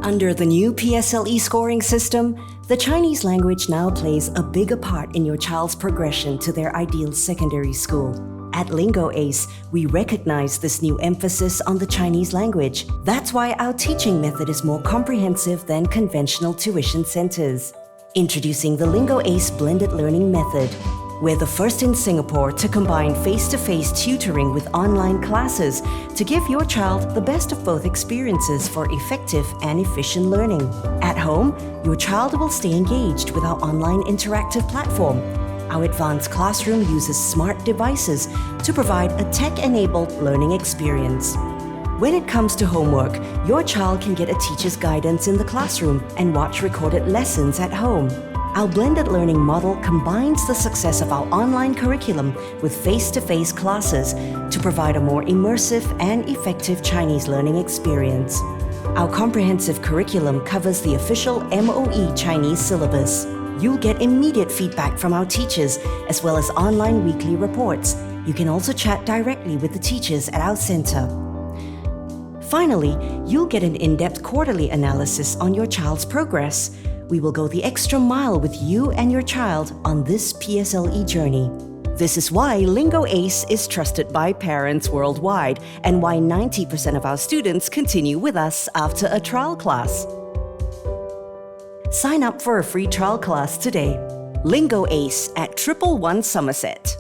Under the new PSLE scoring system, the Chinese language now plays a bigger part in your child's progression to their ideal secondary school. At LingoAce, we recognize this new emphasis on the Chinese language. That's why our teaching method is more comprehensive than conventional tuition centers. Introducing the LingoAce blended learning method. We're the first in Singapore to combine face-to-face tutoring with online classes to give your child the best of both experiences for effective and efficient learning. At home, your child will stay engaged with our online interactive platform. Our advanced classroom uses smart devices to provide a tech-enabled learning experience. When it comes to homework, your child can get a teacher's guidance in the classroom and watch recorded lessons at home. Our blended learning model combines the success of our online curriculum with face-to-face classes to provide a more immersive and effective Chinese learning experience. Our comprehensive curriculum covers the official MOE Chinese syllabus. You'll get immediate feedback from our teachers as well as online weekly reports. You can also chat directly with the teachers at our center. Finally, you'll get an in-depth quarterly analysis on your child's progress. We will go the extra mile with you and your child on this PSLE journey. This is why LingoAce is trusted by parents worldwide and why 90% of our students continue with us after a trial class. Sign up for a free trial class today. LingoAce at 111 Somerset.